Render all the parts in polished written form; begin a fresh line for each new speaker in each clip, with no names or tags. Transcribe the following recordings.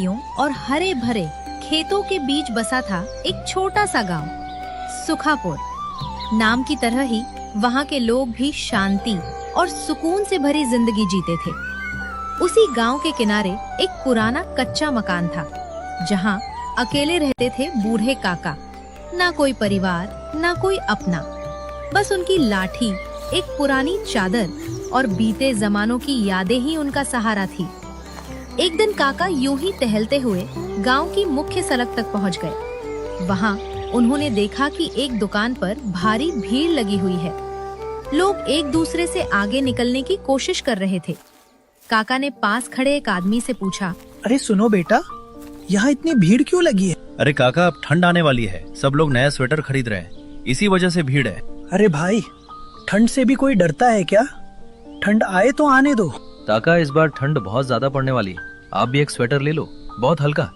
पहाड़ियों और हरे भरे खेतों के बीच बसा था एक छोटा सा गांव, सुखापुर। नाम की तरह ही वहाँ के लोग भी शांति और सुकून से भरी जिंदगी जीते थे। उसी गांव के किनारे एक पुराना कच्चा मकान था, जहाँ अकेले रहते थे बूढ़े काका। ना कोई परिवार, ना कोई अपना, बस उनकी लाठी, एक पुरानी चादर और बीते जमानों की यादें ही उनका सहारा थी। एक दिन काका यूं ही टहलते हुए गांव की मुख्य सड़क तक पहुंच गए। वहां उन्होंने देखा कि एक दुकान पर भारी भीड़ लगी हुई है। लोग एक दूसरे से आगे निकलने की कोशिश कर रहे थे। काका ने पास खड़े एक आदमी से पूछा,
अरे सुनो बेटा, यहाँ इतनी भीड़ क्यों लगी है?
अरे काका, अब ठंड आने वाली है, सब लोग नया स्वेटर खरीद रहे हैं, इसी वजह से भीड़ है।
अरे भाई, ठंड से भी कोई डरता है क्या? ठंड आए तो आने दो।
काका, इस बार ठंड बहुत ज्यादा पड़ने वाली है, आप भी एक स्वेटर ले लो, बहुत हल्का,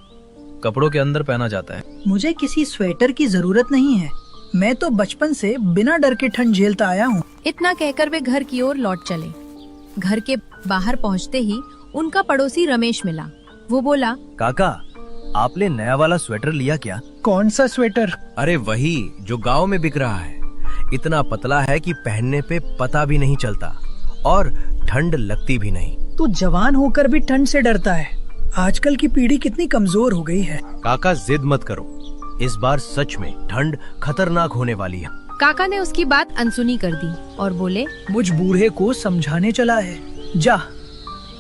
कपड़ों के अंदर पहना जाता है।
मुझे किसी स्वेटर की जरूरत नहीं है, मैं तो बचपन से बिना डर के ठंड झेलता आया हूँ।
इतना कहकर वे घर की ओर लौट चले। घर के बाहर पहुंचते ही उनका पड़ोसी रमेश मिला। वो बोला,
काका, आपने नया वाला स्वेटर लिया क्या?
कौन सा स्वेटर?
अरे वही जो गांव में बिक रहा है। इतना पतला है कि पहनने पे पता भी नहीं चलता और ठंड लगती भी नहीं।
तू जवान होकर भी ठंड से डरता है। आजकल की पीढ़ी कितनी कमजोर हो गई है।
काका, जिद मत करो, इस बार सच में ठंड खतरनाक होने वाली है।
काका ने उसकी बात अनसुनी कर दी और बोले,
मुझ बूढ़े को समझाने चला है, जा,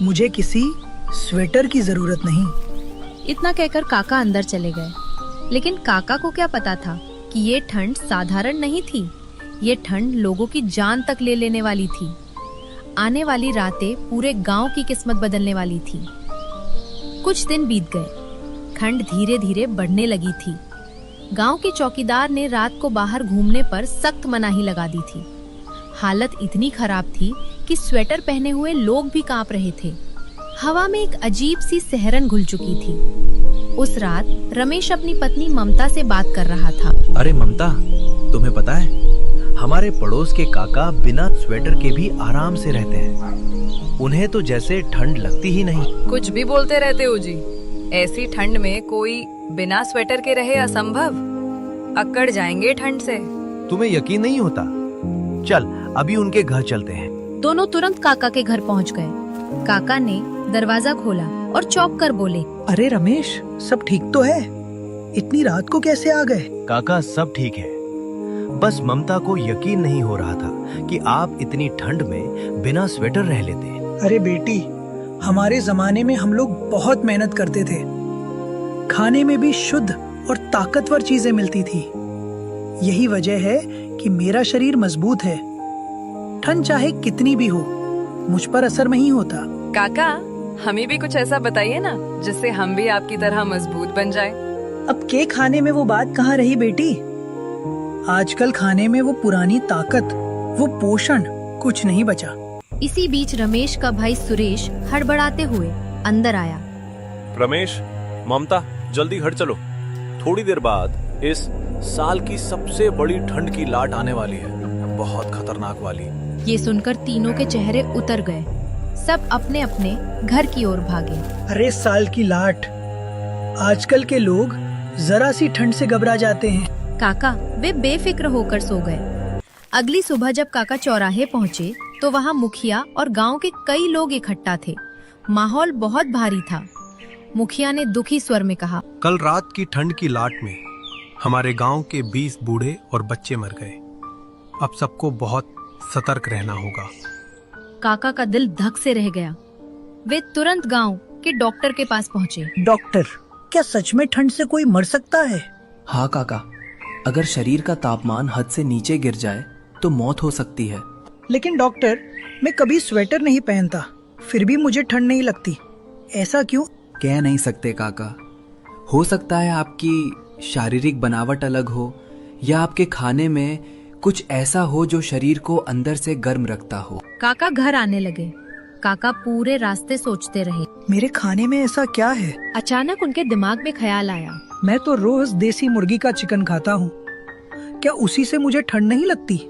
मुझे किसी स्वेटर की जरूरत नहीं।
इतना कहकर काका अंदर चले गए। लेकिन काका को क्या पता था कि ये ठंड साधारण नहीं थी, ये ठंड लोगों की जान तक ले लेने वाली थी। आने वाली रातें पूरे गांव की किस्मत बदलने वाली थी। कुछ दिन बीत गए, ठंड धीरे धीरे बढ़ने लगी थी। गांव के चौकीदार ने रात को बाहर घूमने पर सख्त मनाही लगा दी थी। हालत इतनी खराब थी कि स्वेटर पहने हुए लोग भी कांप रहे थे। हवा में एक अजीब सी सहरन घुल चुकी थी। उस रात रमेश अपनी पत्नी ममता से बात कर रहा था।
अरे ममता, तुम्हें पता है, हमारे पड़ोस के काका बिना स्वेटर के भी आराम से रहते हैं। उन्हें तो जैसे ठंड लगती ही नहीं।
कुछ भी बोलते रहते हो जी, ऐसी ठंड में कोई बिना स्वेटर के रहे असंभव, अकड़ जाएंगे ठंड से।
तुम्हें यकीन नहीं होता? चल अभी उनके घर चलते हैं।
दोनों तुरंत काका के घर पहुंच गए। काका ने दरवाजा खोला और चौंक कर बोले,
अरे रमेश, सब ठीक तो है? इतनी रात को कैसे आ गए?
काका, सब ठीक है, बस ममता को यकीन नहीं हो रहा था कि आप इतनी ठंड में बिना स्वेटर रह लेते।
अरे बेटी, हमारे जमाने में हम लोग बहुत मेहनत करते थे। खाने में भी शुद्ध और ताकतवर चीजें मिलती थी। यही वजह है कि मेरा शरीर मजबूत है। ठंड चाहे कितनी भी हो, मुझ पर असर नहीं होता।
काका, हमें भी कुछ ऐसा बताइए ना, जिससे हम भी आपकी तरह मजबूत बन जाएं।
अब के खाने में वो बात कहाँ रही बेटी? आजकल खाने में वो पुरानी ताकत, वो पोषण कुछ नहीं बचा।
इसी बीच रमेश का भाई सुरेश हड़बड़ाते हुए अंदर आया।
रमेश, ममता, जल्दी घर चलो, थोड़ी देर बाद इस साल की सबसे बड़ी ठंड की लाट आने वाली है, बहुत खतरनाक वाली।
ये सुनकर तीनों के चेहरे उतर गए। सब अपने अपने घर की ओर भागे।
अरे साल की लाट, आजकल के लोग जरा सी ठंड से घबरा जाते हैं।
काका वे बेफिक्र होकर सो गए। अगली सुबह जब काका चौराहे पहुँचे तो वहाँ मुखिया और गांव के कई लोग इकट्ठा थे। माहौल बहुत भारी था। मुखिया ने दुखी स्वर में कहा,
कल रात की ठंड की लाट में हमारे गांव के 20 बूढ़े और बच्चे मर गए। अब सबको बहुत सतर्क रहना होगा।
काका का दिल धक से रह गया। वे तुरंत गांव के डॉक्टर के पास पहुँचे।
डॉक्टर, क्या सच में ठंड से कोई मर सकता है?
हाँ काका, अगर शरीर का तापमान हद से नीचे गिर जाए तो मौत हो सकती है।
लेकिन डॉक्टर, मैं कभी स्वेटर नहीं पहनता, फिर भी मुझे ठंड नहीं लगती, ऐसा क्यों?
कह नहीं सकते काका, हो सकता है आपकी शारीरिक बनावट अलग हो या आपके खाने में कुछ ऐसा हो जो शरीर को अंदर से गर्म रखता हो।
काका घर आने लगे। काका पूरे रास्ते सोचते रहे।
मेरे खाने में ऐसा क्या है?
अचानक उनके दिमाग में ख्याल आया,
मैं तो रोज देसी मुर्गी का चिकन खाता हूँ, क्या उसी से मुझे ठंड नहीं लगती?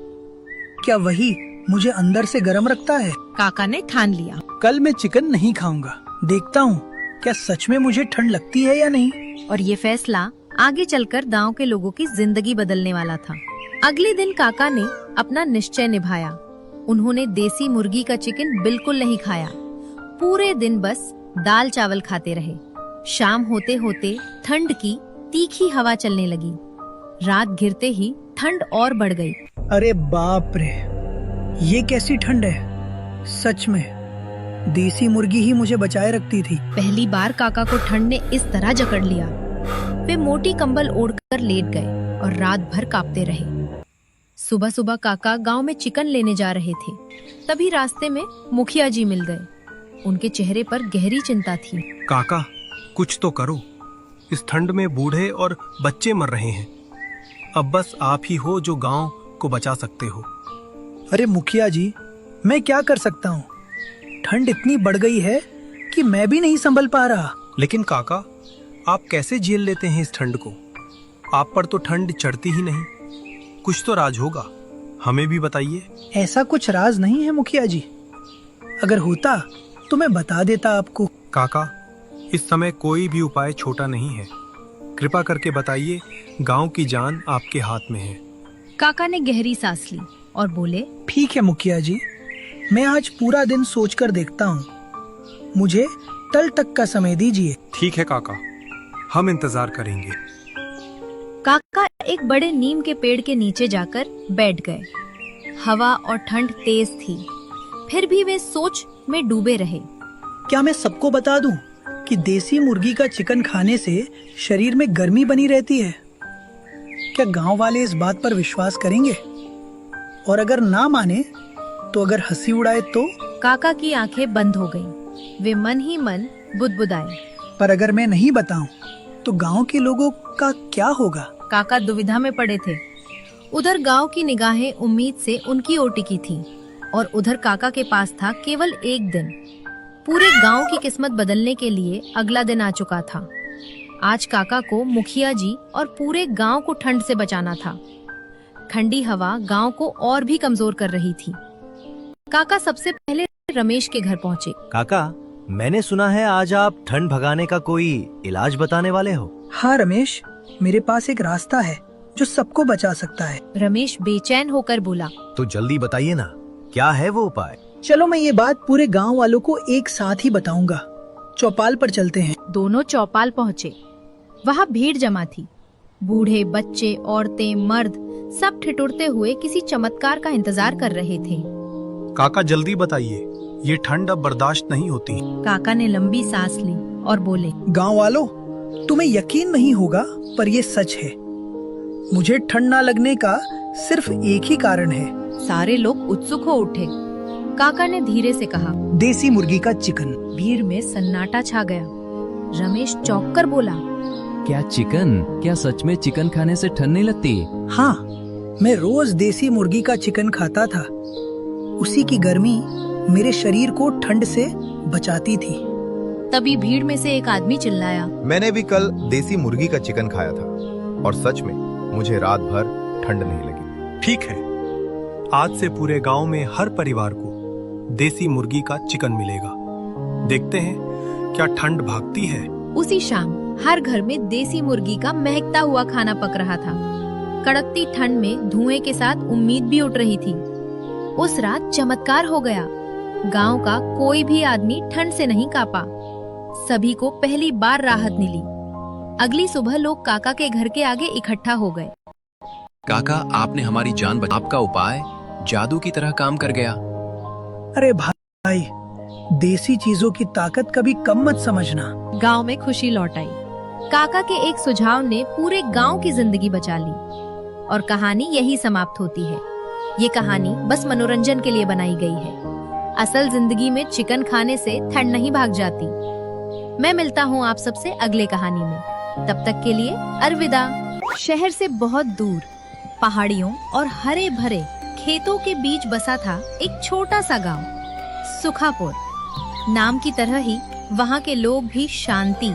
क्या वही मुझे अंदर से गर्म रखता है?
काका ने ठान लिया,
कल मैं चिकन नहीं खाऊंगा, देखता हूँ क्या सच में मुझे ठंड लगती है या नहीं।
और ये फैसला आगे चलकर गांव के लोगों की जिंदगी बदलने वाला था। अगले दिन काका ने अपना निश्चय निभाया। उन्होंने देसी मुर्गी का चिकन बिल्कुल नहीं खाया। पूरे दिन बस दाल चावल खाते रहे। शाम होते होते ठंड की तीखी हवा चलने लगी। रात गिरते ही ठंड और बढ़ गई।
अरे बाप रे, ये कैसी ठंड है। सच में देसी मुर्गी ही मुझे बचाए रखती थी।
पहली बार काका को ठंड ने इस तरह जकड़ लिया। वे मोटी कंबल ओढ़कर लेट गए और रात भर कांपते रहे। सुबह सुबह काका गांव में चिकन लेने जा रहे थे। तभी रास्ते में मुखिया जी मिल गए। उनके चेहरे पर गहरी चिंता थी।
काका, कुछ तो करो। इस ठंड में बूढ़े और बच्चे मर रहे हैं। अब बस आप ही हो जो गांव को बचा सकते हो।
अरे मुखिया जी, मैं क्या कर सकता हूँ। ठंड इतनी बढ़ गई है कि मैं भी नहीं संभल पा रहा।
लेकिन काका, आप कैसे झेल लेते हैं इस ठंड को? आप पर तो ठंड चढ़ती ही नहीं। कुछ तो राज होगा, हमें भी बताइए।
ऐसा कुछ राज नहीं है मुखिया जी। अगर होता तो मैं बता देता आपको।
काका, इस समय कोई भी उपाय छोटा नहीं है। कृपा करके बताइए, गांव की जान आपके हाथ में है।
काका ने गहरी सांस ली और बोले,
ठीक है मुखिया जी, मैं आज पूरा दिन सोचकर देखता हूँ। मुझे कल तक का समय दीजिए।
ठीक है काका, हम इंतजार करेंगे।
काका एक बड़े नीम के पेड़ के नीचे जाकर बैठ गए। हवा और ठंड तेज थी, फिर भी वे सोच में डूबे रहे।
क्या मैं सबको बता दूं कि देसी मुर्गी का चिकन खाने से शरीर में गर्मी बनी रहती है? क्या गांव वाले इस बात पर विश्वास करेंगे? और अगर ना माने तो अगर हंसी उड़ाए तो?
काका की आंखें बंद हो गईं। वे मन ही मन बुदबुदाए।
पर अगर मैं नहीं बताऊं तो गांव के लोगों का क्या होगा?
काका दुविधा में पड़े थे। उधर गांव की निगाहें उम्मीद से उनकी ओर टिकी थी और उधर काका के पास था केवल एक दिन। पूरे गांव की किस्मत बदलने के लिए अगला दिन आ चुका था। आज काका को मुखिया जी और पूरे गांव को ठंड से बचाना था। ठंडी हवा गांव को और भी कमजोर कर रही थी। काका सबसे पहले रमेश के घर पहुंचे।
काका, मैंने सुना है आज आप ठंड भगाने का कोई इलाज बताने वाले हो।
हाँ रमेश, मेरे पास एक रास्ता है जो सबको बचा सकता है।
रमेश बेचैन होकर बोला,
तो जल्दी बताइए ना, क्या है वो उपाय?
चलो मैं ये बात पूरे गांव वालों को एक साथ ही बताऊंगा। चौपाल पर चलते हैं।
दोनों चौपाल पहुंचे। वहाँ भीड़ जमा थी। बूढ़े, बच्चे, औरतें, मर्द सब ठिठुरते हुए किसी चमत्कार का इंतजार कर रहे थे।
काका जल्दी बताइए, ये ठंड अब बर्दाश्त नहीं होती।
काका ने लंबी सांस ली और बोले,
गांव वालों, तुम्हें यकीन नहीं होगा पर ये सच है। मुझे ठंड ना लगने का सिर्फ एक ही कारण है।
सारे लोग उत्सुक हो उठे। काका ने धीरे से कहा,
देसी मुर्गी का चिकन।
भीड़ में सन्नाटा छा गया। रमेश चौंक कर बोला,
क्या चिकन? क्या सच में चिकन खाने से ठंड नहीं लगती?
हाँ, मैं रोज देसी मुर्गी का चिकन खाता था। उसी की गर्मी मेरे शरीर को ठंड से बचाती थी।
तभी भीड़ में से एक आदमी चिल्लाया,
मैंने भी कल देसी मुर्गी का चिकन खाया था और सच में मुझे रात भर ठंड नहीं लगी।
ठीक है, आज से पूरे गांव में हर परिवार को देसी मुर्गी का चिकन मिलेगा। देखते हैं क्या ठंड भागती है।
उसी शाम हर घर में देसी मुर्गी का महकता हुआ खाना पक रहा था। कड़कती ठंड में धुएं के साथ उम्मीद भी उठ रही थी। उस रात चमत्कार हो गया। गांव का कोई भी आदमी ठंड से नहीं कांपा। सभी को पहली बार राहत मिली। अगली सुबह लोग काका के घर के आगे इकट्ठा हो गए।
काका, आपने हमारी जान बचा। आपका उपाय जादू की तरह काम कर गया।
अरे भाई, देसी चीजों की ताकत कभी कम मत समझना।
गांव में खुशी लौट आई। काका के एक सुझाव ने पूरे गांव की जिंदगी बचा ली और कहानी यही समाप्त होती है। ये कहानी बस मनोरंजन के लिए बनाई गई है। असल जिंदगी में चिकन खाने से ठंड नहीं भाग जाती। मैं मिलता हूँ आप सबसे अगले कहानी में। तब तक के लिए अलविदा। शहर से बहुत दूर पहाड़ियों और हरे भरे खेतों के बीच बसा था एक छोटा सा गांव, सुखापुर। नाम की तरह ही वहाँ के लोग भी शांति